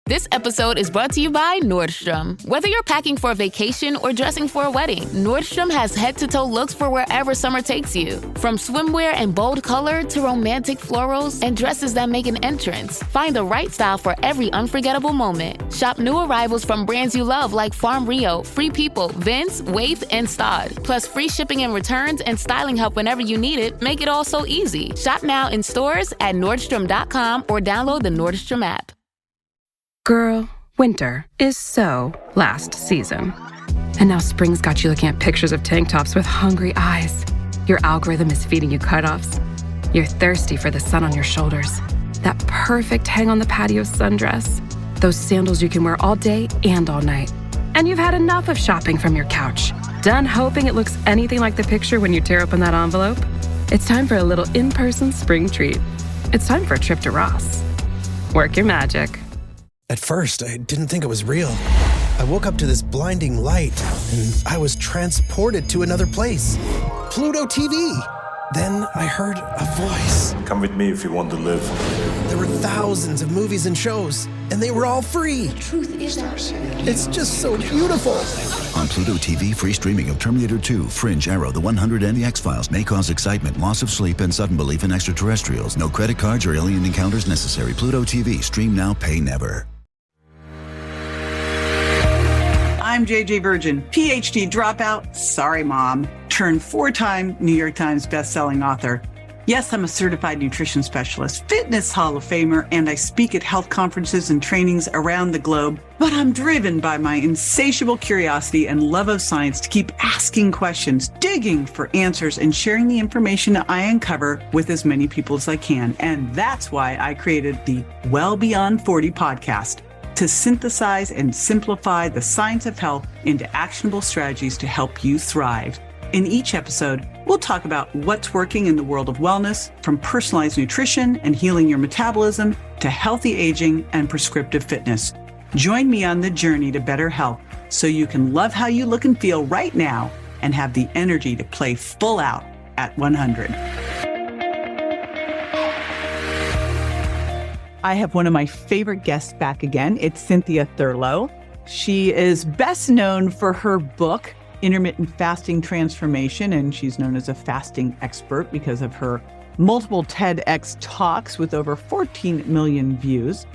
This episode is brought to you by Nordstrom. Whether you're packing for a vacation or dressing for a wedding, Nordstrom has head-to-toe looks for wherever summer takes you. From swimwear and bold color to romantic florals and dresses that make an entrance, find the right style for every unforgettable moment. Shop new arrivals from brands you love like Farm Rio, Free People, Vince, Wait, and Stod. Plus free shipping and returns and styling help whenever you need it make it all so easy. Shop now in stores at Nordstrom.com or download the Nordstrom app. Girl, winter is so last season. And now spring's got you looking at pictures of tank tops with hungry eyes. Your algorithm is feeding you cutoffs. You're thirsty for the sun on your shoulders. That perfect hang on the patio sundress. Those sandals you can wear all day and all night. And you've had enough of shopping from your couch. Done hoping it looks anything like the picture when you tear open that envelope? It's time for a little in-person spring treat. It's time for a trip to Ross. Work your magic. At first, I didn't think it was real. I woke up to this blinding light, and I was transported to another place. Pluto TV! Then I heard a voice. Come with me if you want to live. There were thousands of movies and shows, and they were all free. The truth is ours. It's just so beautiful. On Pluto TV, free streaming of Terminator 2, Fringe, Arrow, The 100, and The X-Files may cause excitement, loss of sleep, and sudden belief in extraterrestrials. No credit cards or alien encounters necessary. Pluto TV. Stream now, pay never. I'm JJ Virgin, PhD dropout, sorry mom, turned 4-time New York Times bestselling author. Yes, I'm a certified nutrition specialist, fitness Hall of Famer, and I speak at health conferences and trainings around the globe. But I'm driven by my insatiable curiosity and love of science to keep asking questions, digging for answers, and sharing the information I uncover with as many people as I can. And that's why I created the Well Beyond 40 podcast, to synthesize and simplify the science of health into actionable strategies to help you thrive. In each episode, we'll talk about what's working in the world of wellness, from personalized nutrition and healing your metabolism to healthy aging and prescriptive fitness. Join me on the journey to better health so you can love how you look and feel right now and have the energy to play full out at 100. I have one of my favorite guests back again. It's Cynthia Thurlow. She is best known for her book, Intermittent Fasting Transformation, and she's known as a fasting expert because of her multiple TEDx talks with over 14 million views.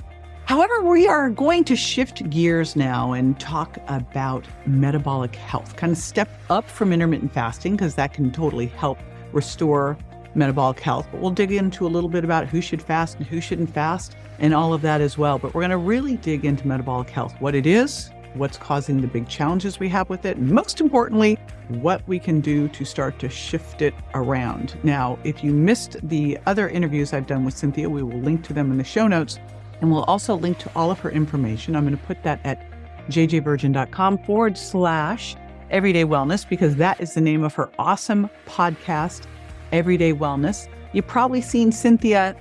However, we are going to shift gears now and talk about metabolic health, kind of step up from intermittent fasting because that can totally help restore metabolic health. But we'll dig into a little bit about who should fast and who shouldn't fast and all of that as well. But we're going to really dig into metabolic health, what it is, what's causing the big challenges we have with it, and most importantly, what we can do to start to shift it around. Now, if you missed the other interviews I've done with Cynthia, we will link to them in the show notes, and we'll also link to all of her information. I'm going to put that at jjvirgin.com/everyday wellness, because that is the name of her awesome podcast, Everyday Wellness. You've probably seen Cynthia,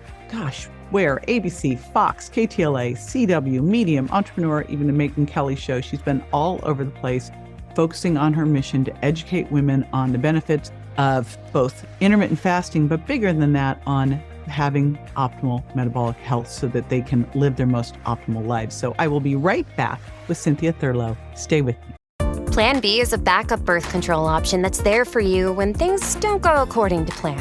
where? ABC, Fox, KTLA, CW, Medium, Entrepreneur, even the Megyn Kelly Show. She's been all over the place, focusing on her mission to educate women on the benefits of both intermittent fasting, but bigger than that, on having optimal metabolic health so that they can live their most optimal lives. So I will be right back with Cynthia Thurlow. Stay with me. Plan B is a backup birth control option that's there for you when things don't go according to plan.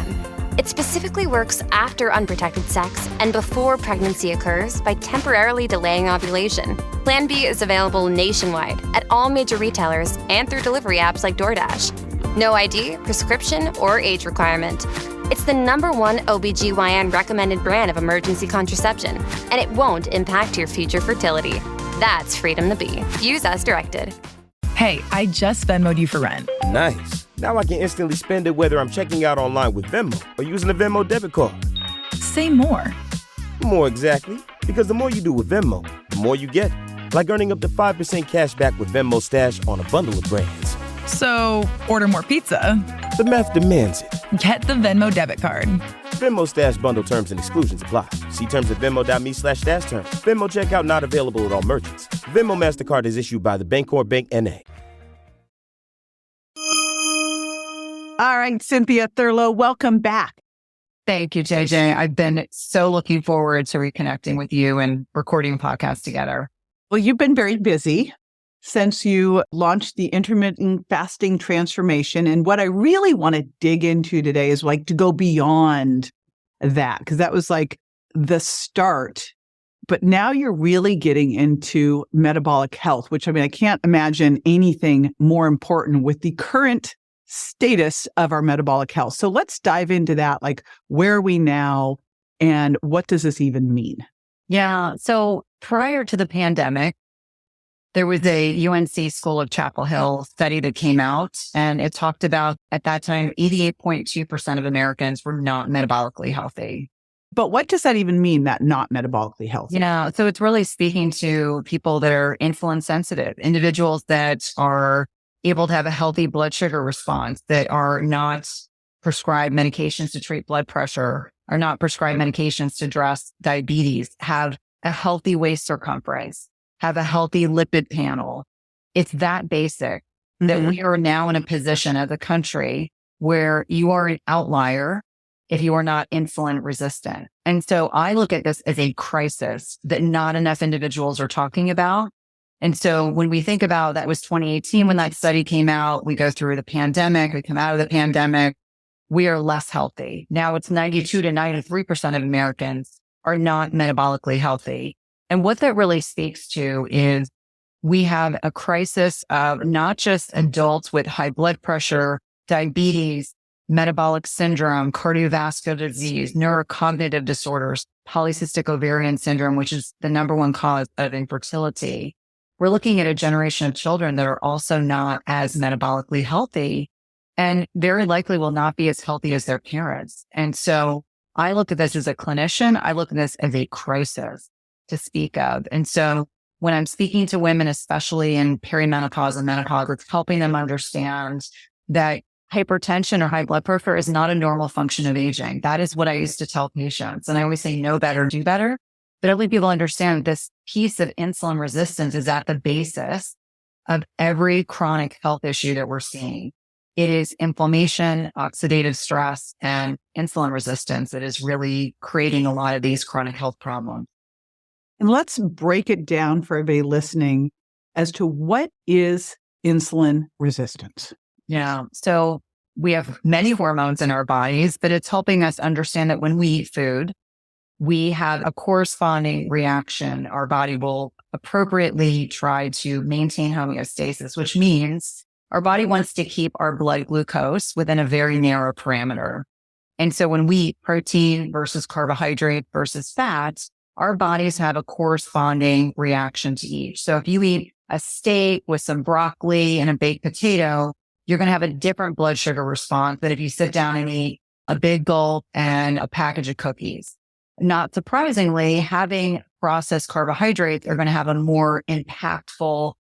It specifically works after unprotected sex and before pregnancy occurs by temporarily delaying ovulation. Plan B is available nationwide at all major retailers and through delivery apps like DoorDash. No ID, prescription, or age requirement. It's the #1 OBGYN recommended brand of emergency contraception, and it won't impact your future fertility. That's freedom to be. Use as directed. Hey, I just Venmo'd you for rent. Nice. Now I can instantly spend it whether I'm checking out online with Venmo or using a Venmo debit card. Say more. More exactly. Because the more you do with Venmo, the more you get. Like earning up to 5% cash back with Venmo Stash on a bundle of brands. So, order more pizza. The math demands it. Get the Venmo debit card. Venmo Stash bundle terms and exclusions apply. See terms at venmo.me/stash terms. Venmo checkout not available at all merchants. Venmo MasterCard is issued by the Bancorp Bank N.A. All right, Cynthia Thurlow, welcome back. Thank you, JJ. I've been so looking forward to reconnecting with you and recording a podcast together. Well, you've been very busy since you launched the intermittent fasting transformation. And what I really want to dig into today is like to go beyond that, because that was like the start. But now you're really getting into metabolic health, which I can't imagine anything more important with the current status of our metabolic health. So let's dive into that. Like, where are we now and what does this even mean? Yeah. So prior to the pandemic, there was a UNC School of Chapel Hill study that came out, and it talked about at that time, 88.2% of Americans were not metabolically healthy. But what does that even mean, that not metabolically healthy? Yeah. So it's really speaking to people that are insulin sensitive, individuals that are able to have a healthy blood sugar response, that are not prescribed medications to treat blood pressure, are not prescribed medications to address diabetes, have a healthy waist circumference, have a healthy lipid panel. It's that basic that we are now in a position as a country where you are an outlier if you are not insulin resistant. And so I look at this as a crisis that not enough individuals are talking about. And so when we think about that was 2018 when that study came out, we go through the pandemic, we come out of the pandemic, we are less healthy. Now it's 92 to 93% of Americans are not metabolically healthy. And what that really speaks to is we have a crisis of not just adults with high blood pressure, diabetes, metabolic syndrome, cardiovascular disease, neurocognitive disorders, polycystic ovarian syndrome, which is the number one cause of infertility. We're looking at a generation of children that are also not as metabolically healthy and very likely will not be as healthy as their parents. And so I look at this as a clinician. I look at this as a crisis to speak of. And so when I'm speaking to women, especially in perimenopause and menopause, it's helping them understand that hypertension or high blood pressure is not a normal function of aging. That is what I used to tell patients. And I always say, know better, do better. But I think people understand this piece of insulin resistance is at the basis of every chronic health issue that we're seeing. It is inflammation, oxidative stress, and insulin resistance that is really creating a lot of these chronic health problems. And let's break it down for everybody listening as to what is insulin resistance. Yeah. So we have many hormones in our bodies, but it's helping us understand that when we eat food, we have a corresponding reaction. Our body will appropriately try to maintain homeostasis, which means our body wants to keep our blood glucose within a very narrow parameter. And so when we eat protein versus carbohydrate versus fat, our bodies have a corresponding reaction to each. So if you eat a steak with some broccoli and a baked potato, you're going to have a different blood sugar response than if you sit down and eat a big gulp and a package of cookies. Not surprisingly, having processed carbohydrates are going to have a more impactful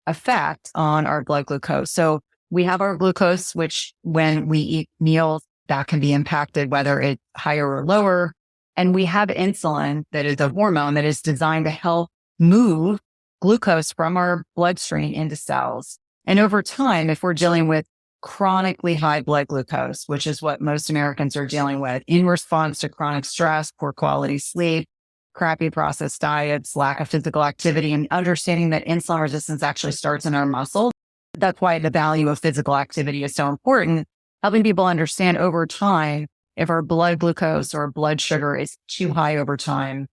effect on our blood glucose. So we have our glucose, which when we eat meals, that can be impacted, whether it's higher or lower. And we have insulin, that is a hormone that is designed to help move glucose from our bloodstream into cells. And over time, if we're dealing with chronically high blood glucose, which is what most Americans are dealing with in response to chronic stress, poor quality sleep, crappy processed diets, lack of physical activity, and understanding that insulin resistance actually starts in our muscle. That's why the value of physical activity is so important, helping people understand over time, if our blood glucose or blood sugar is too high over time,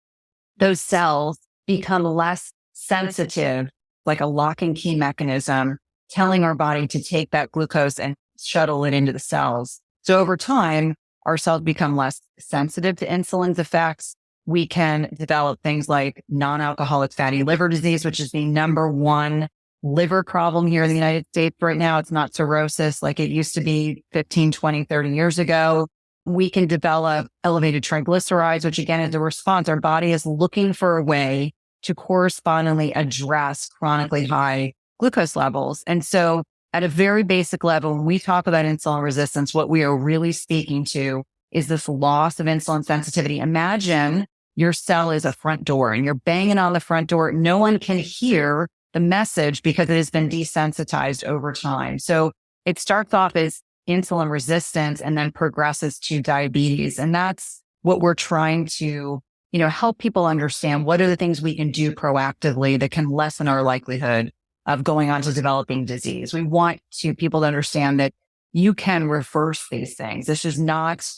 those cells become less sensitive, like a lock and key mechanism, telling our body to take that glucose and shuttle it into the cells. So over time, our cells become less sensitive to insulin's effects. We can develop things like non-alcoholic fatty liver disease, which is the number one liver problem here in the United States right now. It's not cirrhosis like it used to be 15, 20, 30 years ago. We can develop elevated triglycerides, which again is a response. Our body is looking for a way to correspondingly address chronically high glucose levels. And so at a very basic level, when we talk about insulin resistance, what we are really speaking to is this loss of insulin sensitivity. Imagine your cell is a front door and you're banging on the front door. No one can hear the message because it has been desensitized over time. So it starts off as insulin resistance and then progresses to diabetes. And that's what we're trying to help people understand what are the things we can do proactively that can lessen our likelihood of going on to developing disease. We want people to understand that you can reverse these things. This is not,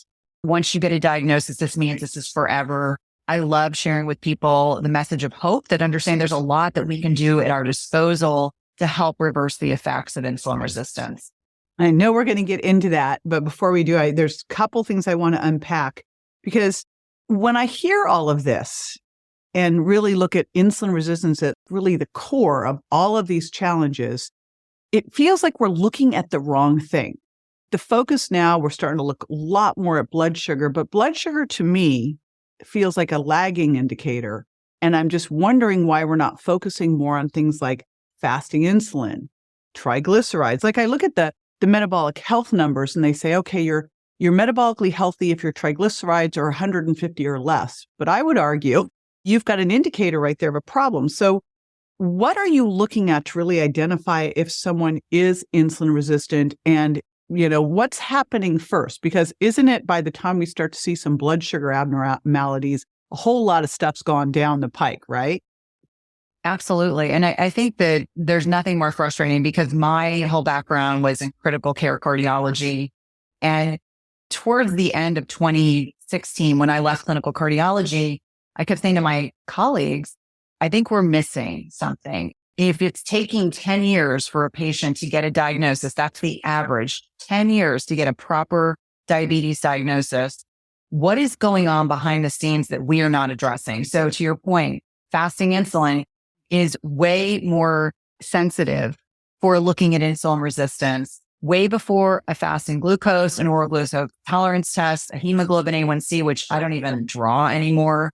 once you get a diagnosis, this means this is forever. I love sharing with people the message of hope, that understand there's a lot that we can do at our disposal to help reverse the effects of insulin resistance. I know we're going to get into that, but before we do, there's a couple things I want to unpack, because when I hear all of this and really look at insulin resistance at really the core of all of these challenges, it feels like we're looking at the wrong thing. The focus now, we're starting to look a lot more at blood sugar, but blood sugar to me feels like a lagging indicator. And I'm just wondering why we're not focusing more on things like fasting insulin, triglycerides. Like I look at the metabolic health numbers and they say, okay, you're metabolically healthy if your triglycerides are 150 or less. But I would argue you've got an indicator right there of a problem. So what are you looking at to really identify if someone is insulin resistant, and what's happening first? Because isn't it by the time we start to see some blood sugar abnormalities, a whole lot of stuff's gone down the pike, right? Absolutely. And I think that there's nothing more frustrating, because my whole background was in critical care cardiology. And towards the end of 2016, when I left clinical cardiology, I kept saying to my colleagues, I think we're missing something. If it's taking 10 years for a patient to get a diagnosis, that's the average, 10 years to get a proper diabetes diagnosis, what is going on behind the scenes that we are not addressing? So to your point, fasting insulin is way more sensitive for looking at insulin resistance way before a fasting glucose, an oral glucose tolerance test, a hemoglobin A1C, which I don't even draw anymore.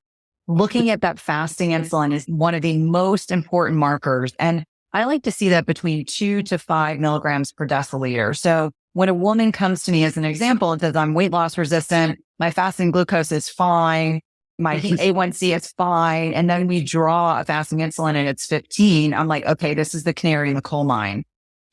Looking at that fasting insulin is one of the most important markers. And I like to see that between 2 to 5 milligrams per deciliter. So when a woman comes to me as an example and says, I'm weight loss resistant, my fasting glucose is fine, my A1C is fine, and then we draw a fasting insulin and it's 15, I'm like, okay, this is the canary in the coal mine.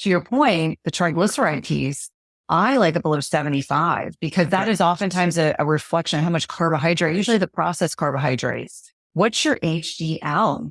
To your point, the triglyceride piece, I like it below 75, because that is oftentimes a reflection of how much carbohydrate, usually the processed carbohydrates. What's your HDL?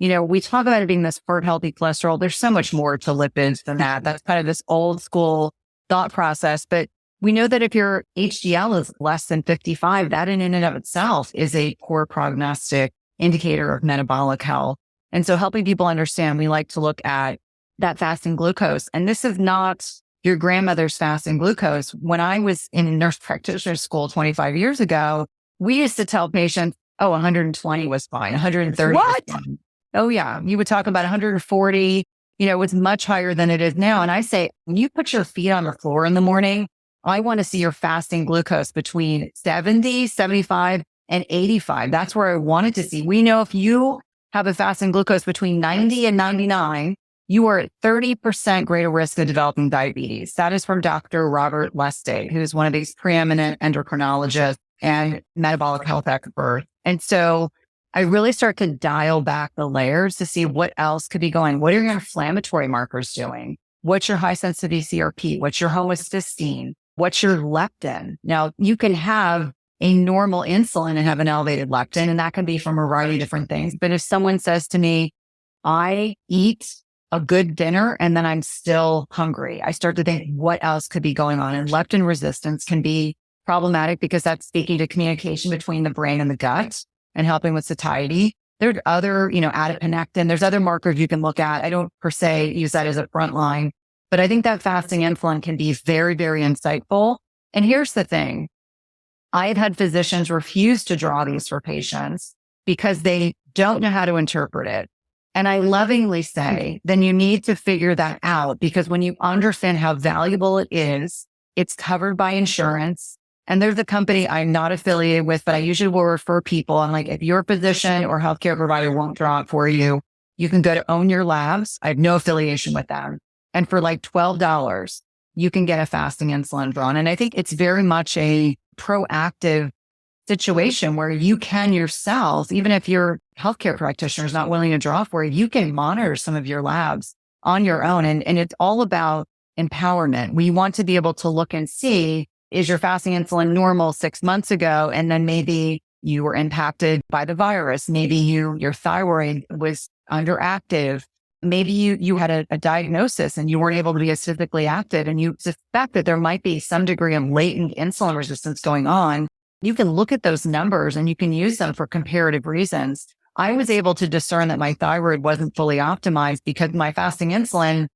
We talk about it being this heart healthy cholesterol. There's so much more to lipids than that. That's kind of this old school thought process. But we know that if your HDL is less than 55, that in and of itself is a poor prognostic indicator of metabolic health. And so helping people understand, we like to look at that fasting glucose. And this is not your grandmother's fasting glucose. When I was in nurse practitioner school 25 years ago, we used to tell patients, 120 was fine, 130 was fine. Oh yeah. You would talk about 140, it was much higher than it is now. And I say, when you put your feet on the floor in the morning, I want to see your fasting glucose between 70, 75, and 85. That's where I wanted to see. We know if you have a fasting glucose between 90 and 99, you are at 30% greater risk of developing diabetes. That is from Dr. Robert Lustig, who's one of these preeminent endocrinologists and metabolic health experts. And so I really start to dial back the layers to see what else could be going. What are your inflammatory markers doing? What's your high sensitivity CRP? What's your homocysteine? What's your leptin? Now, you can have a normal insulin and have an elevated leptin, and that can be from a variety of different things. But if someone says to me, I eat a good dinner and then I'm still hungry, I start to think what else could be going on. And leptin resistance can be problematic because that's speaking to communication between the brain and the gut and helping with satiety. There's other, adiponectin, there's other markers you can look at. I don't per se use that as a front line, but I think that fasting insulin can be very, very insightful. And here's the thing. I have had physicians refuse to draw these for patients because they don't know how to interpret it. And I lovingly say, then you need to figure that out, because when you understand how valuable it is, it's covered by insurance. And there's a company I'm not affiliated with, but I usually will refer people. I'm like, if your physician or healthcare provider won't draw it for you, you can go to Own Your Labs. I have no affiliation with them. And for like $12, you can get a fasting insulin drawn. And I think it's very much a proactive situation where you can yourself, even if your healthcare practitioner is not willing to draw for you, you can monitor some of your labs on your own. And it's all about empowerment. We want to be able to look and see, is your fasting insulin normal 6 months ago? And then maybe, you were impacted by the virus. Maybe your thyroid was underactive. Maybe you had a diagnosis and you weren't able to be as physically active, and you suspect that there might be some degree of latent insulin resistance going on. You can look at those numbers and you can use them for comparative reasons. I was able to discern that my thyroid wasn't fully optimized because my fasting insulin,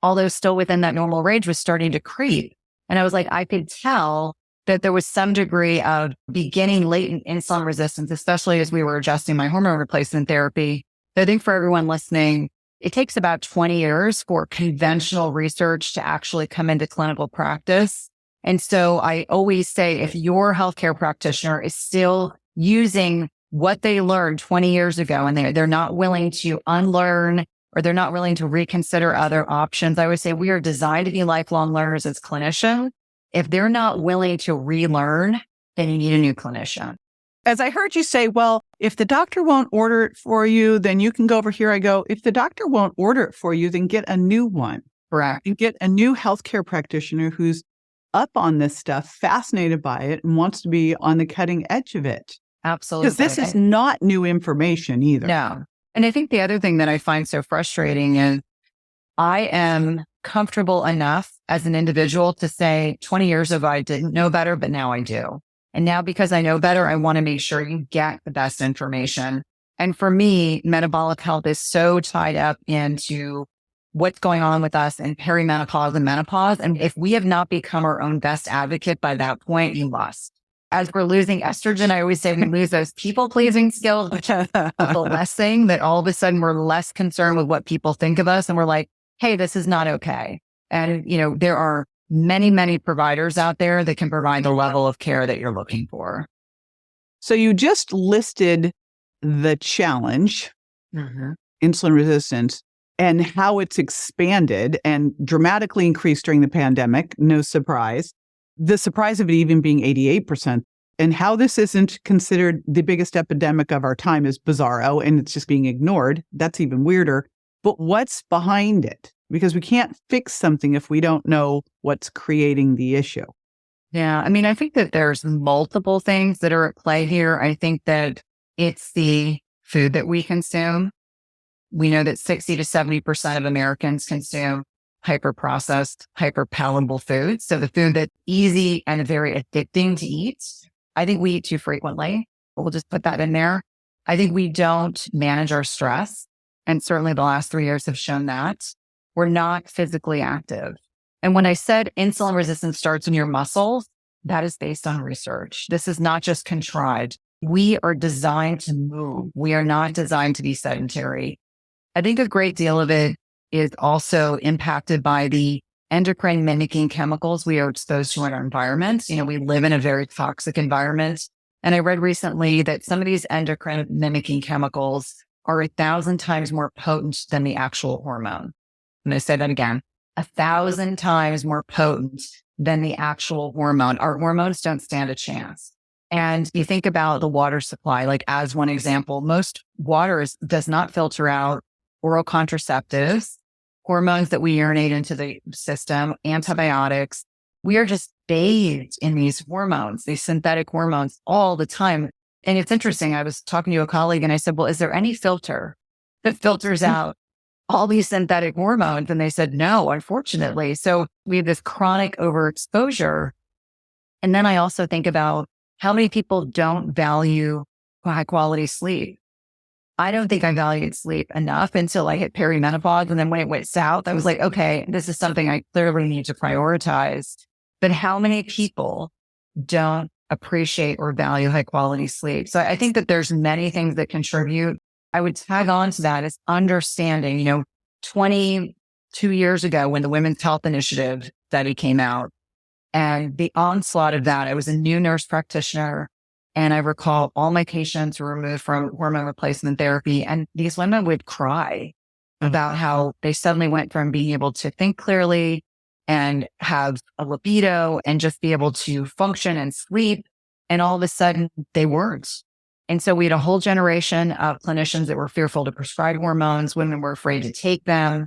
although still within that normal range, was starting to creep. And I was like, I could tell that there was some degree of beginning latent insulin resistance, especially as we were adjusting my hormone replacement therapy. So I think for everyone listening, it takes about 20 years for conventional research to actually come into clinical practice. And so I always say, if your healthcare practitioner is still using what they learned 20 years ago and they're not willing to unlearn, or they're not willing to reconsider other options, I would say we are designed to be lifelong learners as clinicians. If they're not willing to relearn, then you need a new clinician. As I heard you say, well, if the doctor won't order it for you, then you can go over here. I go, if the doctor won't order it for you, then get a new one. Correct. You get a new healthcare practitioner who's up on this stuff, fascinated by it, and wants to be on the cutting edge of it. Absolutely. Because this is not new information either. No. And I think the other thing that I find so frustrating is I am comfortable enough as an individual to say 20 years ago, I didn't know better, but now I do. And now because I know better, I want to make sure you get the best information. And for me, metabolic health is so tied up into what's going on with us in perimenopause and menopause. And if we have not become our own best advocate by that point, you lost. As we're losing estrogen, I always say we lose those people-pleasing skills, which is the less thing that all of a sudden we're less concerned with what people think of us. And we're like, hey, this is not okay. And, there are many, many providers out there that can provide the level of care that you're looking for. So you just listed the challenge, insulin resistance, and how it's expanded and dramatically increased during the pandemic. No surprise. The surprise of it even being 88%, and how this isn't considered the biggest epidemic of our time is bizarro, and it's just being ignored. That's even weirder. But what's behind it? Because we can't fix something if we don't know what's creating the issue. Yeah. I mean, I think that there's multiple things that are at play here. I think that it's the food that we consume. We know that 60 to 70% of Americans consume hyper-processed, hyper-palatable foods. So the food that's easy and very addicting to eat. I think we eat too frequently. We'll just put that in there. I think we don't manage our stress. And certainly the last 3 years have shown that. We're not physically active. And when I said insulin resistance starts in your muscles, that is based on research. This is not just contrived. We are designed to move. We are not designed to be sedentary. I think a great deal of it is also impacted by the endocrine mimicking chemicals we are exposed to in our environment. We live in a very toxic environment. And I read recently that some of these endocrine mimicking chemicals are 1,000 times more potent than the actual hormone. I'm going to say that again, 1,000 times more potent than the actual hormone. Our hormones don't stand a chance. And you think about the water supply, like as one example, most water does not filter out oral contraceptives, hormones that we urinate into the system, antibiotics. We are just bathed in these hormones, these synthetic hormones all the time. And it's interesting. I was talking to a colleague and I said, well, is there any filter that filters out all these synthetic hormones? And they said, no, unfortunately. So we have this chronic overexposure. And then I also think about how many people don't value high quality sleep. I don't think I valued sleep enough until I hit perimenopause. And then when it went south, I was like, okay, this is something I clearly need to prioritize. But how many people don't appreciate or value high quality sleep? So I think that there's many things that contribute. I would tag on to that is understanding, 22 years ago when the Women's Health Initiative study came out and the onslaught of that, I was a new nurse practitioner. And I recall all my patients were removed from hormone replacement therapy. And these women would cry about how they suddenly went from being able to think clearly and have a libido and just be able to function and sleep. And all of a sudden they weren't. And so we had a whole generation of clinicians that were fearful to prescribe hormones. Women were afraid to take them.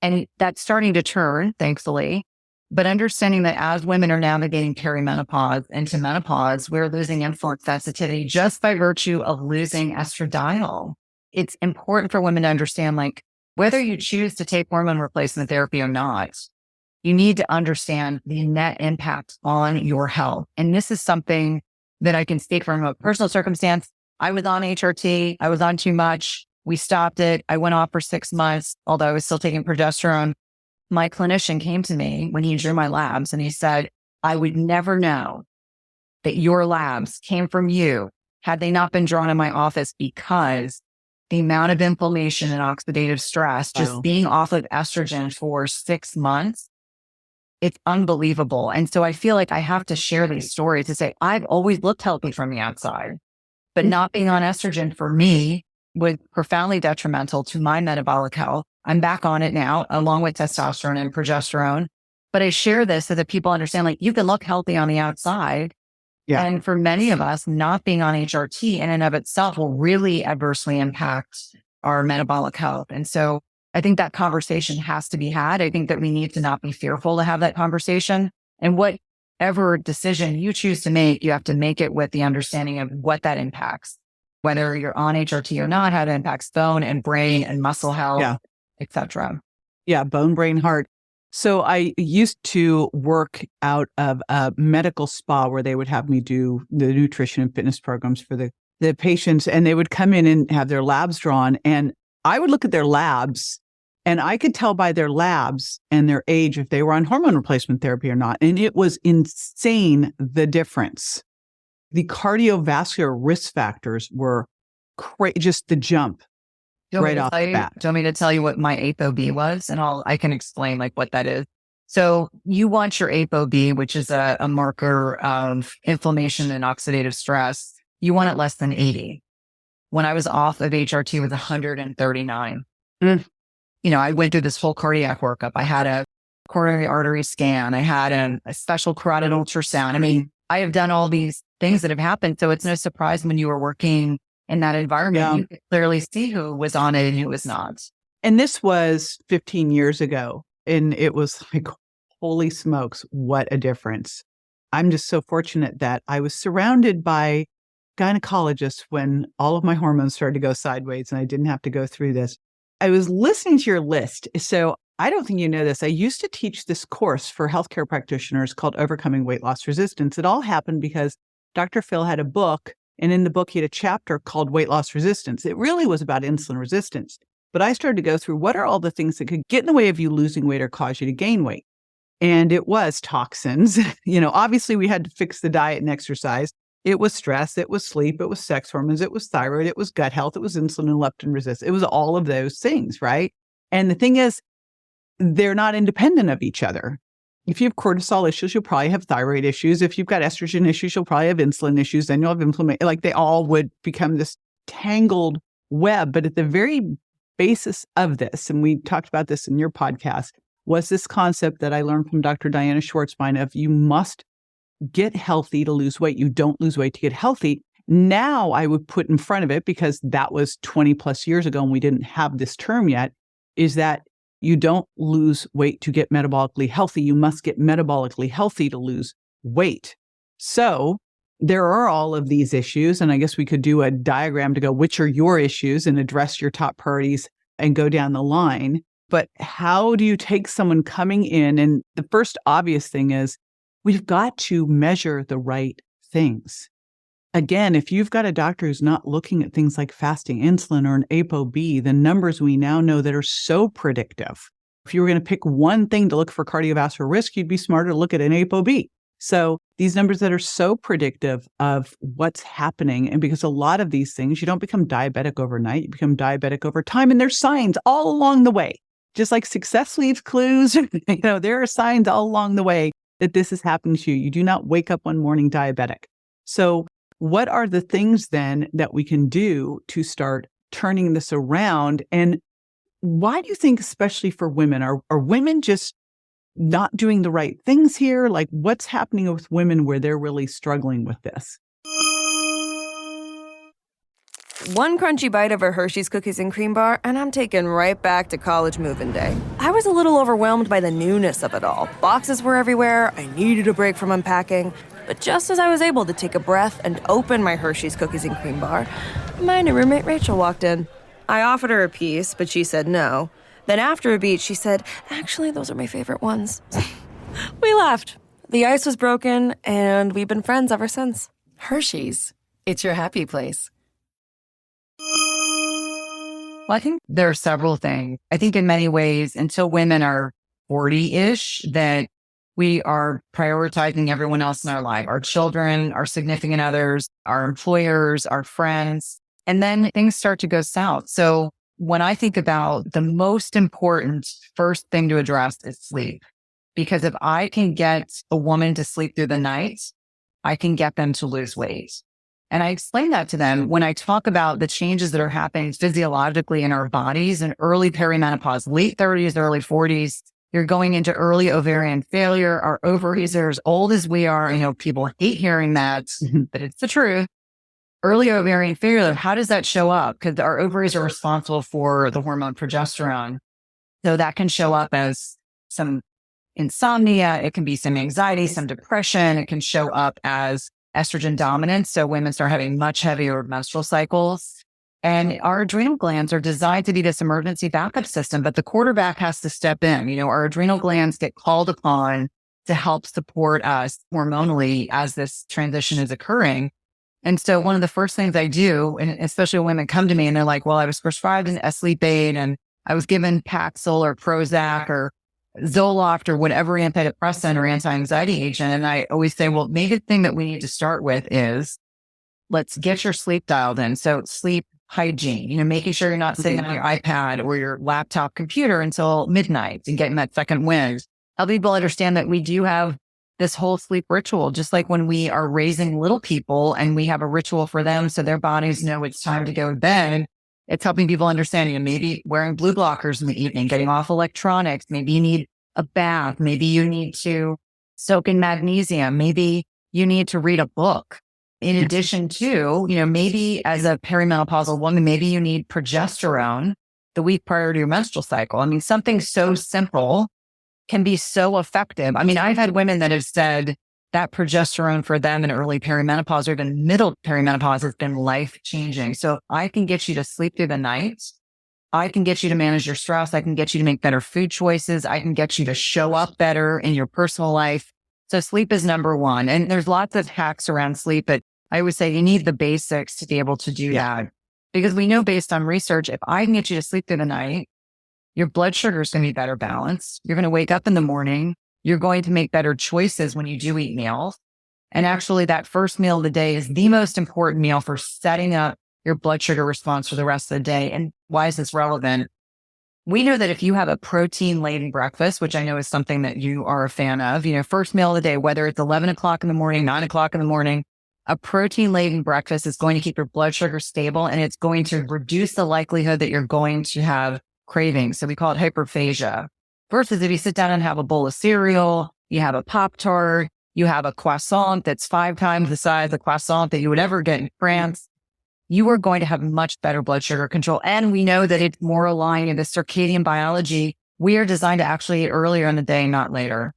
And that's starting to turn, thankfully. But understanding that as women are navigating perimenopause into menopause, we're losing insulin sensitivity just by virtue of losing estradiol. It's important for women to understand, like, whether you choose to take hormone replacement therapy or not, you need to understand the net impact on your health. And this is something that I can speak from a personal circumstance. I was on HRT. I was on too much. We stopped it. I went off for 6 months, although I was still taking progesterone. My clinician came to me when he drew my labs and he said, I would never know that your labs came from you had they not been drawn in my office, because the amount of inflammation and oxidative stress, just being off of estrogen for 6 months, it's unbelievable. And so I feel like I have to share these stories to say, I've always looked healthy from the outside, but not being on estrogen for me was profoundly detrimental to my metabolic health. I'm back on it now, along with testosterone and progesterone. But I share this so that people understand, like, you can look healthy on the outside. Yeah. And for many of us, not being on HRT in and of itself will really adversely impact our metabolic health. And so I think that conversation has to be had. I think that we need to not be fearful to have that conversation. And whatever decision you choose to make, you have to make it with the understanding of what that impacts, whether you're on HRT or not, how it impacts bone and brain and muscle health, etc. Yeah, bone, brain, heart. So I used to work out of a medical spa where they would have me do the nutrition and fitness programs for the patients, and they would come in and have their labs drawn. And I would look at their labs and I could tell by their labs and their age if they were on hormone replacement therapy or not. And it was insane, the difference. The cardiovascular risk factors were just the jump right off the bat. Do you want me to tell you what my ApoB was? And I can explain like what that is. So you want your ApoB, which is a marker of inflammation and oxidative stress. You want it less than 80. When I was off of HRT, it was 139. You know, I went through this whole cardiac workup. I had a coronary artery scan. I had a special carotid ultrasound. I mean, I have done all these things that have happened. So it's no surprise when you were working in that environment, you could clearly see who was on it and who was not. And this was 15 years ago. And it was like, holy smokes, what a difference. I'm just so fortunate that I was surrounded by gynecologists when all of my hormones started to go sideways and I didn't have to go through this. I was listening to your list. So I don't think you know this. I used to teach this course for healthcare practitioners called Overcoming Weight Loss Resistance. It all happened because Dr. Phil had a book, and in the book, he had a chapter called Weight Loss Resistance. It really was about insulin resistance. But I started to go through what are all the things that could get in the way of you losing weight or cause you to gain weight. And it was toxins. You know, obviously we had to fix the diet and exercise. It was stress. It was sleep. It was sex hormones. It was thyroid. It was gut health. It was insulin and leptin resistance. It was all of those things, right? And the thing is, they're not independent of each other. If you have cortisol issues, you'll probably have thyroid issues. If you've got estrogen issues, you'll probably have insulin issues. Then you'll have inflammation. Like they all would become this tangled web. But at the very basis of this, and we talked about this in your podcast, was this concept that I learned from Dr. Diana Schwartzbein of you must get healthy to lose weight. You don't lose weight to get healthy. Now I would put in front of it, because that was 20 plus years ago and we didn't have this term yet, is that you don't lose weight to get metabolically healthy. You must get metabolically healthy to lose weight. So there are all of these issues. And I guess we could do a diagram to go, which are your issues, and address your top priorities and go down the line. But how do you take someone coming in? And the first obvious thing is we've got to measure the right things. Again, if you've got a doctor who's not looking at things like fasting insulin or an ApoB, the numbers we now know that are so predictive. If you were going to pick one thing to look for cardiovascular risk, you'd be smarter to look at an ApoB. So these numbers that are so predictive of what's happening, and because a lot of these things, you don't become diabetic overnight, you become diabetic over time, and there's signs all along the way. Just like success leaves clues, there are signs all along the way that this is happening to you. You do not wake up one morning diabetic. So what are the things then that we can do to start turning this around? And why do you think, especially for women, are women just not doing the right things here? Like what's happening with women where they're really struggling with this? One crunchy bite of a Hershey's cookies and cream bar, and I'm taken right back to college move-in day. I was a little overwhelmed by the newness of it all. Boxes were everywhere, I needed a break from unpacking. But just as I was able to take a breath and open my Hershey's cookies and cream bar, my new roommate Rachel walked in. I offered her a piece, but she said no. Then after a beat, she said, actually, those are my favorite ones. We laughed. The ice was broken, and we've been friends ever since. Hershey's. It's your happy place. Well, I think there are several things. I think in many ways, until women are 40-ish, that we are prioritizing everyone else in our life, our children, our significant others, our employers, our friends, and then things start to go south. So when I think about the most important first thing to address is sleep, because if I can get a woman to sleep through the night, I can get them to lose weight. And I explain that to them when I talk about the changes that are happening physiologically in our bodies in early perimenopause, late 30s, early 40s. You're going into early ovarian failure. Our ovaries are as old as we are. People hate hearing that, but it's the truth. Early ovarian failure, how does that show up? Because our ovaries are responsible for the hormone progesterone. So that can show up as some insomnia. It can be some anxiety, some depression. It can show up as estrogen dominance. So women start having much heavier menstrual cycles. And our adrenal glands are designed to be this emergency backup system, but the quarterback has to step in. Our adrenal glands get called upon to help support us hormonally as this transition is occurring. And so one of the first things I do, and especially when women come to me and they're like, well, I was prescribed a sleep aid and I was given Paxil or Prozac or Zoloft or whatever antidepressant or anti-anxiety agent. And I always say, well, maybe the thing that we need to start with is let's get your sleep dialed in. So sleep hygiene, making sure you're not sitting on your iPad or your laptop computer until midnight and getting that second wind. Help people understand that we do have this whole sleep ritual, just like when we are raising little people and we have a ritual for them so their bodies know it's time to go to bed. It's helping people understand, maybe wearing blue blockers in the evening, getting off electronics. Maybe you need a bath. Maybe you need to soak in magnesium. Maybe you need to read a book. In addition to, maybe as a perimenopausal woman, maybe you need progesterone the week prior to your menstrual cycle. I mean, something so simple can be so effective. I mean, I've had women that have said that progesterone for them in early perimenopause or even middle perimenopause has been life-changing. So I can get you to sleep through the night. I can get you to manage your stress. I can get you to make better food choices. I can get you to show up better in your personal life. So sleep is number one. And there's lots of hacks around sleep, but I would say you need the basics to be able to do that. Because we know based on research, if I can get you to sleep through the night, your blood sugar is going to be better balanced. You're going to wake up in the morning. You're going to make better choices when you do eat meals. And actually that first meal of the day is the most important meal for setting up your blood sugar response for the rest of the day. And why is this relevant? We know that if you have a protein-laden breakfast, which I know is something that you are a fan of, first meal of the day, whether it's 11 o'clock in the morning, 9 o'clock in the morning, a protein-laden breakfast is going to keep your blood sugar stable and it's going to reduce the likelihood that you're going to have cravings. So we call it hyperphagia. Versus if you sit down and have a bowl of cereal, you have a Pop-Tart, you have a croissant that's 5 times the size of the croissant that you would ever get in France, you are going to have much better blood sugar control. And we know that it's more aligned in the circadian biology. We are designed to actually eat earlier in the day, not later.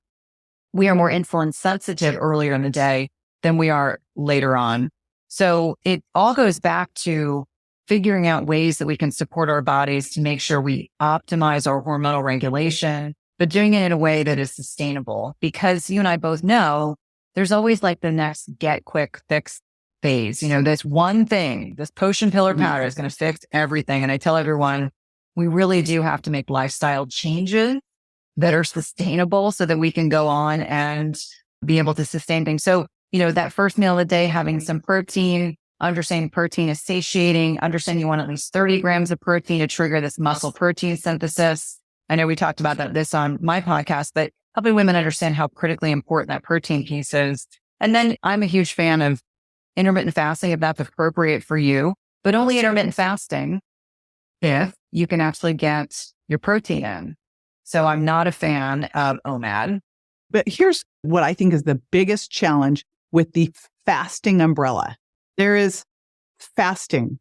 We are more insulin sensitive earlier in the day than we are later on. So it all goes back to figuring out ways that we can support our bodies to make sure we optimize our hormonal regulation, but doing it in a way that is sustainable. Because you and I both know there's always like the next get quick fix phase. This one thing, this potion pill or powder is going to fix everything. And I tell everyone, we really do have to make lifestyle changes that are sustainable so that we can go on and be able to sustain things. So, that first meal of the day, having some protein, understanding protein is satiating, understanding you want at least 30 grams of protein to trigger this muscle protein synthesis. I know we talked about this on my podcast, but helping women understand how critically important that protein piece is. And then I'm a huge fan of intermittent fasting if that's appropriate for you, but only intermittent fasting if you can actually get your protein in. So I'm not a fan of OMAD. But here's what I think is the biggest challenge with the fasting umbrella. There is fasting,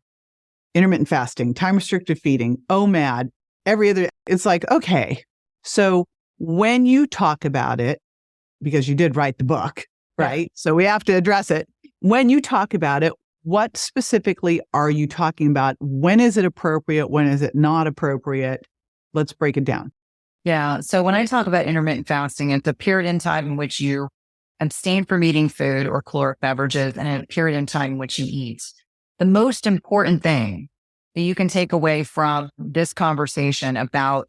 intermittent fasting, time restricted feeding, OMAD, every other, it's like, okay. So when you talk about it, because you did write the book, right? So we have to address it. When you talk about it, what specifically are you talking about? When is it appropriate? When is it not appropriate? Let's break it down. Yeah. So when I talk about intermittent fasting, it's a period in time in which you abstain from eating food or caloric beverages and a period in time in which you eat. The most important thing that you can take away from this conversation about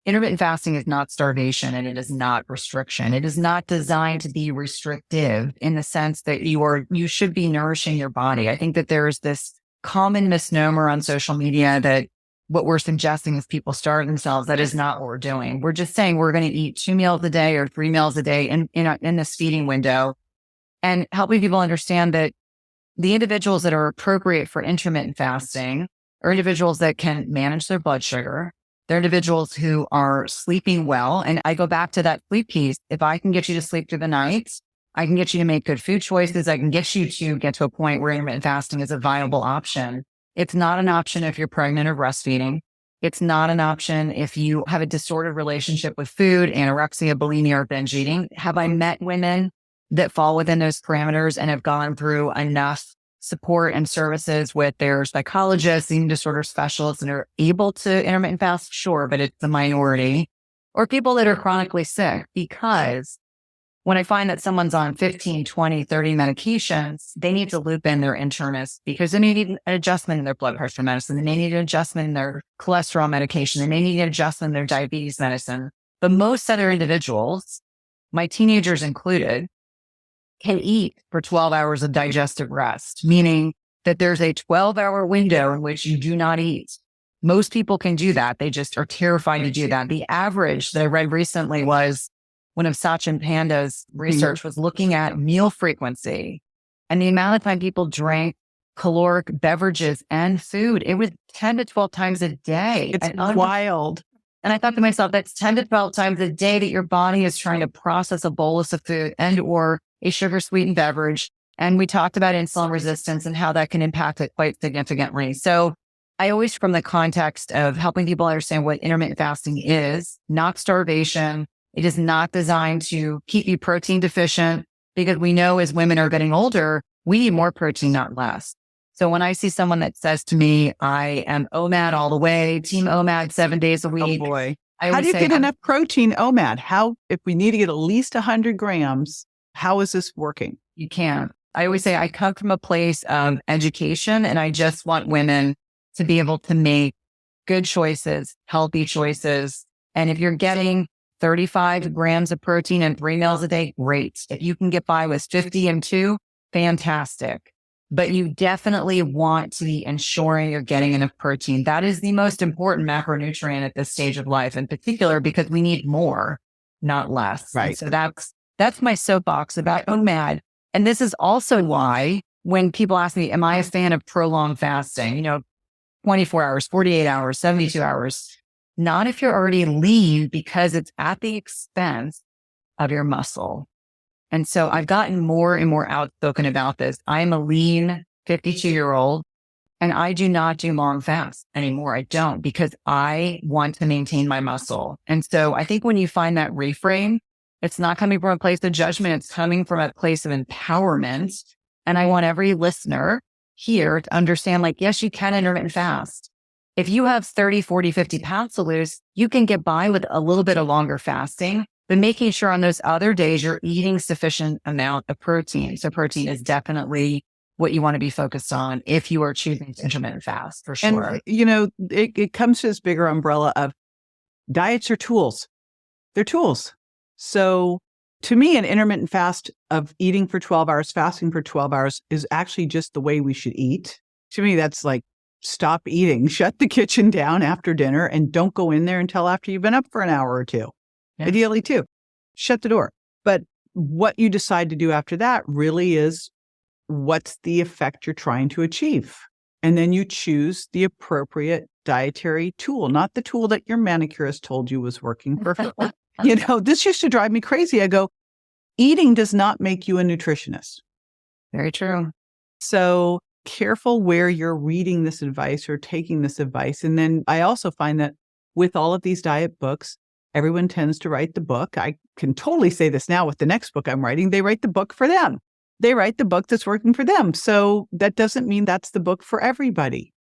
intermittent fasting is not starvation and it is not restriction. It is not designed to be restrictive in the sense that you should be nourishing your body. I think that there's this common misnomer on social media that what we're suggesting is people starve themselves. That is not what we're doing. We're just saying we're going to eat 2 meals a day or 3 meals a day in this feeding window, and helping people understand that the individuals that are appropriate for intermittent fasting are individuals that can manage their blood sugar. They're individuals who are sleeping well. And I go back to that sleep piece. If I can get you to sleep through the night, I can get you to make good food choices. I can get you to get to a point where intermittent fasting is a viable option. It's not an option if you're pregnant or breastfeeding. It's not an option if you have a disordered relationship with food, anorexia, bulimia, or binge eating. Have I met women that fall within those parameters and have gone through enough support and services with their psychologists, eating disorder specialists, and are able to intermittent fast? Sure, but it's the minority. Or people that are chronically sick, because when I find that someone's on 15, 20, 30 medications, they need to loop in their internist because they need an adjustment in their blood pressure medicine. They may need an adjustment in their cholesterol medication. They may need an adjustment in their diabetes medicine. But most other individuals, my teenagers included, can eat for 12 hours of digestive rest, meaning that there's a 12-hour window in which you do not eat. Most people can do that. They just are terrified to do that. The average that I read recently was one of Sachin Panda's research was looking at meal frequency and the amount of time people drank caloric beverages and food. It was 10 to 12 times a day. It's wild. And I thought to myself, that's 10 to 12 times a day that your body is trying to process a bolus of food and or a sugar sweetened beverage. And we talked about insulin resistance and how that can impact it quite significantly. So I always, from the context of helping people understand what intermittent fasting is, not starvation. It is not designed to keep you protein deficient, because we know as women are getting older, we need more protein, not less. So when I see someone that says to me, I am OMAD all the way, team OMAD 7 days a week. Oh boy. How do you get enough protein OMAD? How, if we need to get at least 100 grams, how is this working? You can't. I always say I come from a place of education, and I just want women to be able to make good choices, healthy choices. And if you're getting 35 grams of protein and 3 meals a day, great. If you can get by with 50 and 2, fantastic. But you definitely want to be ensuring you're getting enough protein. That is the most important macronutrient at this stage of life, in particular, because we need more, not less. Right. And so that's my soapbox about OMAD. And this is also why when people ask me, am I a fan of prolonged fasting? 24 hours, 48 hours, 72 hours. Not if you're already lean, because it's at the expense of your muscle. And so I've gotten more and more outspoken about this. I'm a lean 52-year-old, and I do not do long fasts anymore. I don't, because I want to maintain my muscle. And so I think when you find that reframe, it's not coming from a place of judgment. It's coming from a place of empowerment. And I want every listener here to understand, yes, you can intermittent fast. If you have 30, 40, 50 pounds to lose, you can get by with a little bit of longer fasting, but making sure on those other days you're eating sufficient amount of protein. So protein is definitely what you want to be focused on if you are choosing to intermittent fast, for sure. And, it comes to this bigger umbrella of diets are tools. They're tools. So to me, an intermittent fast of eating for 12 hours, fasting for 12 hours is actually just the way we should eat. To me, that's like, stop eating, shut the kitchen down after dinner, and don't go in there until after you've been up for an hour or two. Yeah. Ideally, too. Shut the door. But what you decide to do after that really is what's the effect you're trying to achieve. And then you choose the appropriate dietary tool, not the tool that your manicurist told you was working perfectly. This used to drive me crazy. I go, eating does not make you a nutritionist. Very true. So careful where you're reading this advice or taking this advice. And then I also find that with all of these diet books, everyone tends to write the book. I can totally say this now with the next book I'm writing. They write the book for them. They write the book that's working for them. So that doesn't mean that's the book for everybody.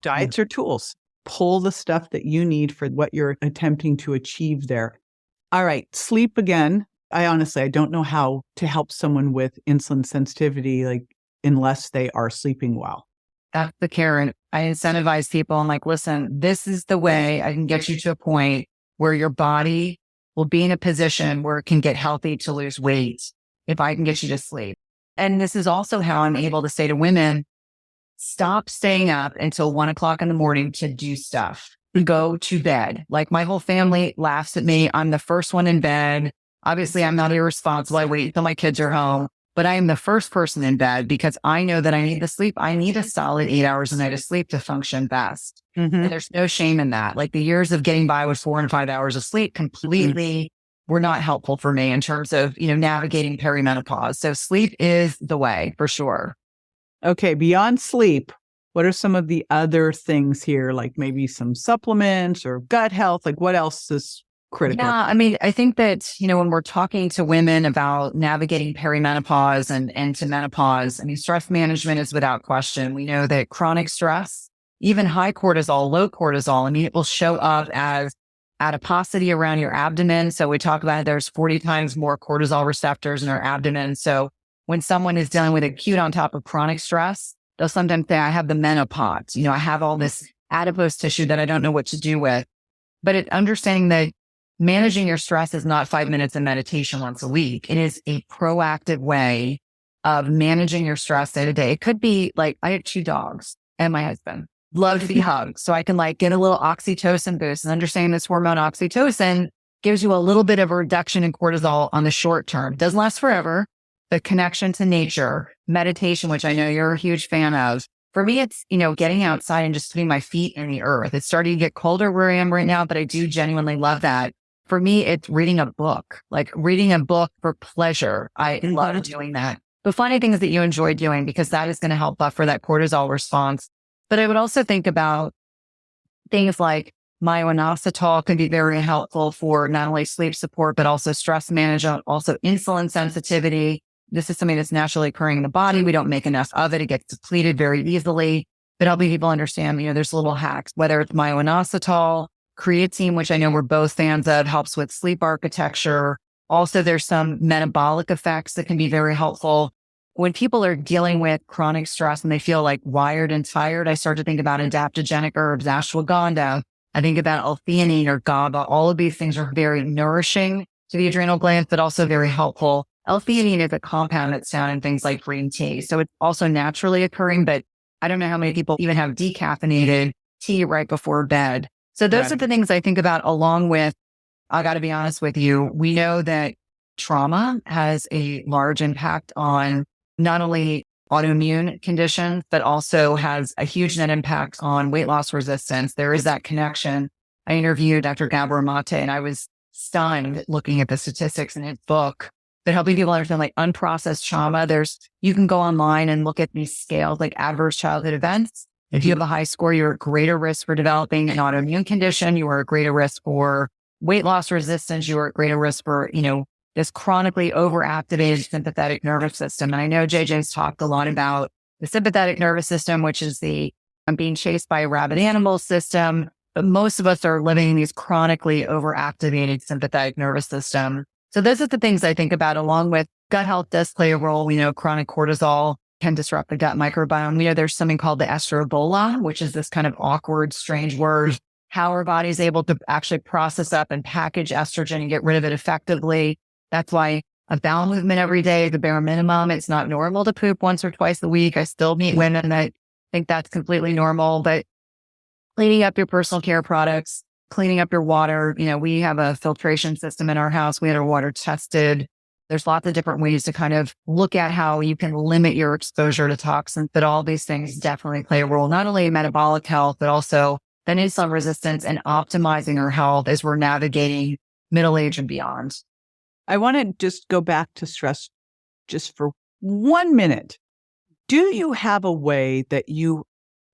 Diets are tools. Pull the stuff that you need for what you're attempting to achieve there. All right, sleep again. I don't know how to help someone with insulin sensitivity, unless they are sleeping well. That's the Karen. I incentivize people. I'm like, listen, this is the way I can get you to a point where your body will be in a position where it can get healthy to lose weight if I can get you to sleep. And this is also how I'm able to say to women, stop staying up until 1 o'clock in the morning to do stuff. Go to bed. Like my whole family laughs at me. I'm the first one in bed. Obviously, I'm not irresponsible. I wait until my kids are home, but I am the first person in bed because I know that I need the sleep. I need a solid 8 hours a night of sleep to function best. And there's no shame in that. Like the years of getting by with 4 and 5 hours of sleep completely were not helpful for me in terms of, navigating perimenopause. So sleep is the way for sure. Okay. Beyond sleep, what are some of the other things here? Like maybe some supplements or gut health? Like what else is critical? Yeah. I mean, I think that, when we're talking to women about navigating perimenopause and to menopause, stress management is without question. We know that chronic stress, even high cortisol, low cortisol, it will show up as adiposity around your abdomen. So we talk about there's 40 times more cortisol receptors in our abdomen. So when someone is dealing with acute on top of chronic stress, they'll sometimes say, I have the menopause. I have all this adipose tissue that I don't know what to do with. But understanding that managing your stress is not 5 minutes of meditation once a week. It is a proactive way of managing your stress day to day. It could be like, I have 2 dogs and my husband love to be hugged. So I can get a little oxytocin boost, and understanding this hormone oxytocin gives you a little bit of a reduction in cortisol on the short term. It doesn't last forever. The connection to nature, meditation, which I know you're a huge fan of. For me, it's, getting outside and just putting my feet in the earth. It's starting to get colder where I am right now, but I do genuinely love that. For me, it's reading a book, reading a book for pleasure. I love doing that. But finding things that you enjoy doing, because that is going to help buffer that cortisol response. But I would also think about things like myo-inositol can be very helpful for not only sleep support, but also stress management, also insulin sensitivity. This is something that's naturally occurring in the body. We don't make enough of it. It gets depleted very easily. But helping people understand, there's little hacks, whether it's myo-inositol, creatine, which I know we're both fans of, helps with sleep architecture. Also, there's some metabolic effects that can be very helpful. When people are dealing with chronic stress and they feel wired and tired, I start to think about adaptogenic herbs, ashwagandha. I think about L-theanine or GABA. All of these things are very nourishing to the adrenal glands, but also very helpful. L-theanine is a compound that's found in things like green tea. So it's also naturally occurring, but I don't know how many people even have decaffeinated tea right before bed. So those are the things I think about, along with, I got to be honest with you, we know that trauma has a large impact on not only autoimmune conditions, but also has a huge net impact on weight loss resistance. There is that connection. I interviewed Dr. Gabor Mate, and I was stunned looking at the statistics in his book, but helping people understand unprocessed trauma. You can go online and look at these scales, like adverse childhood events. If you have a high score, you're at greater risk for developing an autoimmune condition. You are at greater risk for weight loss resistance. You are at greater risk for, this chronically overactivated sympathetic nervous system. And I know JJ's talked a lot about the sympathetic nervous system, which is I'm being chased by a rabid animal system. But most of us are living in these chronically overactivated sympathetic nervous system. So those are the things I think about, along with gut health does play a role. We know chronic cortisol can disrupt the gut microbiome. We know there's something called the estrobola, which is this kind of awkward, strange word. How our body is able to actually process up and package estrogen and get rid of it effectively. That's why a bowel movement every day is the bare minimum. It's not normal to poop once or twice a week. I still meet women that think that's completely normal, but cleaning up your personal care products, cleaning up your water. We have a filtration system in our house. We had our water tested. There's lots of different ways to kind of look at how you can limit your exposure to toxins, but all these things definitely play a role, not only in metabolic health, but also then insulin resistance and optimizing our health as we're navigating middle age and beyond. I want to just go back to stress just for 1 minute. Do you have a way that you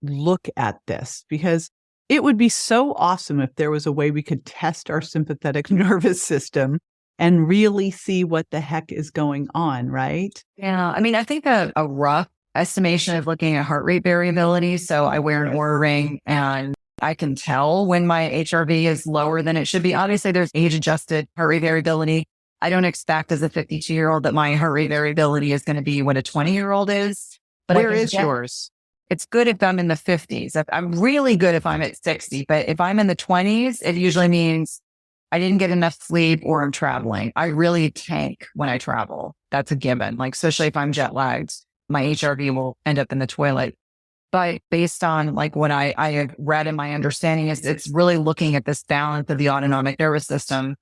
look at this? Because it would be so awesome if there was a way we could test our sympathetic nervous system and really see what the heck is going on, right? Yeah. I mean, I think a rough estimation of looking at heart rate variability. So I wear an Oura ring and I can tell when my HRV is lower than it should be. Obviously, there's age-adjusted heart rate variability. I don't expect as a 52-year-old that my heart rate variability is going to be what a 20-year-old is. But where is yours? It's good if I'm in the 50s. I'm really good if I'm at 60. But if I'm in the 20s, it usually means I didn't get enough sleep or I'm traveling. I really tank when I travel. That's a given. Like, especially if I'm jet lagged, my HRV will end up in the toilet. But based on like what I have read and my understanding is it's really looking at this balance of the autonomic nervous system,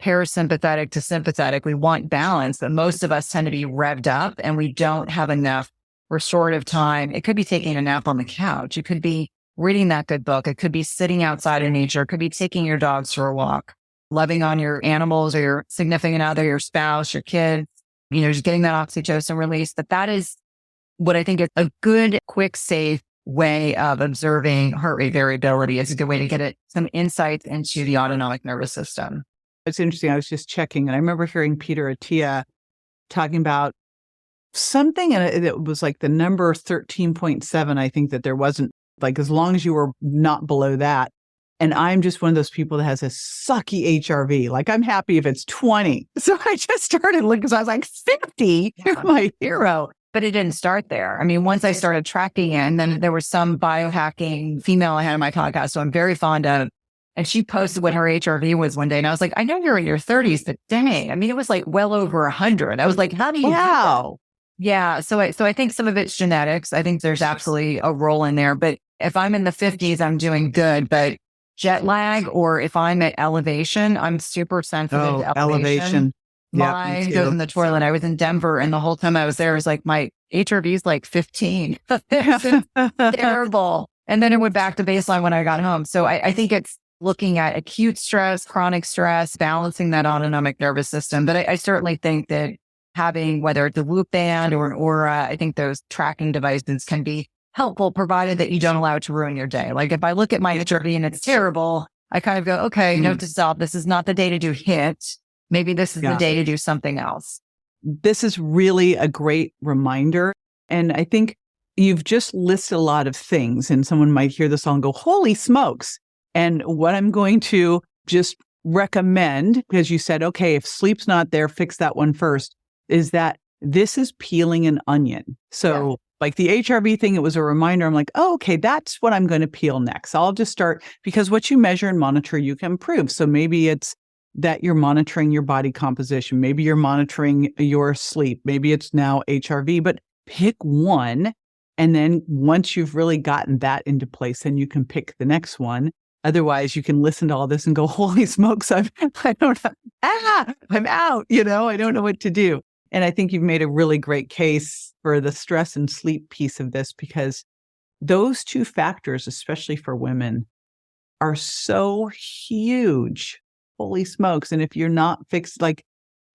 parasympathetic to sympathetic. We want balance, but most of us tend to be revved up and we don't have enough restorative time. It could be taking a nap on the couch. It could be reading that good book. It could be sitting outside in nature. It could be taking your dogs for a walk, loving on your animals or your significant other, your spouse, your kids, just getting that oxytocin release. But that is what I think is a good, quick, safe way of observing heart rate variability. It's a good way to get some insights into the autonomic nervous system. It's interesting. I was just checking and I remember hearing Peter Attia talking about something, and it was like the number 13.7. I think that there wasn't, like, as long as you were not below that. And I'm just one of those people that has a sucky HRV. Like, I'm happy if it's 20. So I just started looking, because I was like, 50, you're my hero. But it didn't start there. I mean, once I started tracking it, and then there was some biohacking female I had on my podcast, so I'm very fond of, and she posted what her HRV was one day. And I was like, I know you're in your 30s, but dang, I mean, it was like well over 100. I was like, how do you do that? Yeah. So I think some of it's genetics. I think there's absolutely a role in there. But if I'm in the 50s, I'm doing good. But jet lag, or if I'm at elevation, I'm super sensitive to elevation. Mine goes in the toilet. I was in Denver, and the whole time I was there, it was like my HRV is like 15. Terrible. And then it went back to baseline when I got home. So I think it's looking at acute stress, chronic stress, balancing that autonomic nervous system. But I certainly think that having, whether it's a Whoop band or an Oura, I think those tracking devices can be helpful, provided that you don't allow it to ruin your day. Like, if I look at my HRV and it's terrible, I kind of go, okay, note to self, this is not the day to do HIIT. Maybe this is the day to do something else. This is really a great reminder. And I think you've just listed a lot of things, and someone might hear this all and go, holy smokes. And what I'm going to just recommend, because you said, okay, if sleep's not there, fix that one first, is that this is peeling an onion. So like the HRV thing, it was a reminder. I'm like, oh, okay, that's what I'm going to peel next. I'll just start, because what you measure and monitor, you can improve. So maybe it's that you're monitoring your body composition. Maybe you're monitoring your sleep. Maybe it's now HRV, but pick one. And then once you've really gotten that into place, then you can pick the next one. Otherwise, you can listen to all this and go, holy smokes, I'm out, I don't know what to do. And I think you've made a really great case for the stress and sleep piece of this, because those two factors, especially for women, are so huge. Holy smokes. And if you're not fixed, like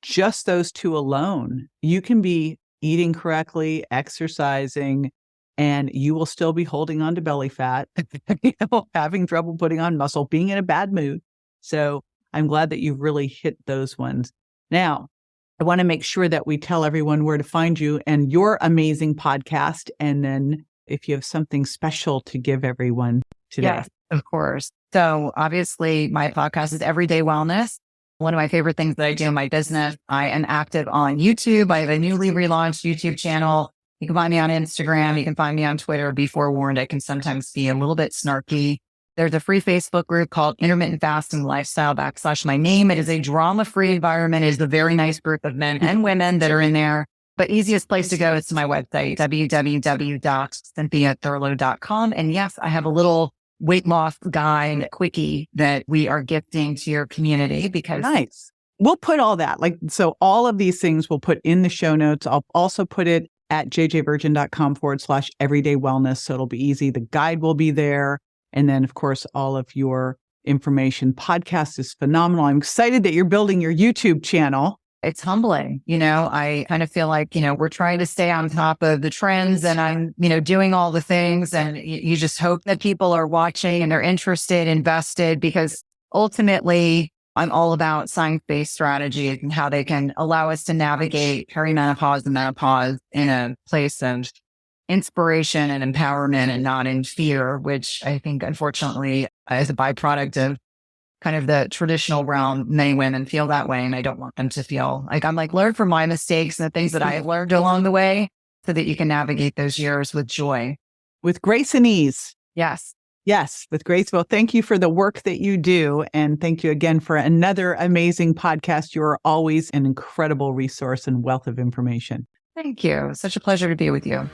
just those two alone, you can be eating correctly, exercising, and you will still be holding on to belly fat, having trouble putting on muscle, being in a bad mood. So I'm glad that you've really hit those ones. Now, I want to make sure that we tell everyone where to find you and your amazing podcast. And then if you have something special to give everyone today. Yes, of course. So obviously my podcast is Everyday Wellness. One of my favorite things that I do in my business. I am active on YouTube. I have a newly relaunched YouTube channel. You can find me on Instagram. You can find me on Twitter. Be forewarned, I can sometimes be a little bit snarky. There's a free Facebook group called Intermittent Fasting Lifestyle / my name. It is a drama-free environment. It is a very nice group of men and women that are in there. But easiest place to go is to my website, www.cynthiathurlow.com. And yes, I have a little weight loss guide quickie that we are gifting to your community because nice. We'll put all that, so all of these things we'll put in the show notes. I'll also put it at jjvirgin.com/everyday wellness. So it'll be easy. The guide will be there. And then of course, all of your information. Podcast is phenomenal. I'm excited that you're building your YouTube channel. it's humbling. I kind of feel like, we're trying to stay on top of the trends and I'm, doing all the things, and you just hope that people are watching and they're interested, invested, because ultimately I'm all about science-based strategies and how they can allow us to navigate perimenopause and menopause in a place of inspiration and empowerment and not in fear, which I think, unfortunately, as a byproduct of kind of the traditional realm, many women feel that way. And I don't want them to feel like learn from my mistakes and the things that I have learned along the way so that you can navigate those years with joy. With grace and ease. Yes. Yes, with grace. Well, thank you for the work that you do. And thank you again for another amazing podcast. You're always an incredible resource and wealth of information. Thank you. Such a pleasure to be with you.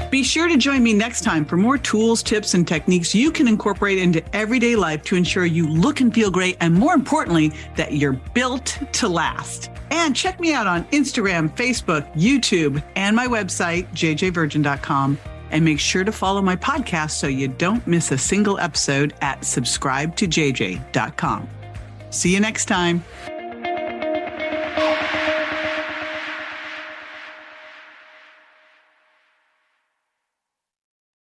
Be sure to join me next time for more tools, tips, and techniques you can incorporate into everyday life to ensure you look and feel great, and more importantly, that you're built to last. And check me out on Instagram, Facebook, YouTube, and my website, jjvirgin.com. And make sure to follow my podcast so you don't miss a single episode at subscribetojj.com. See you next time.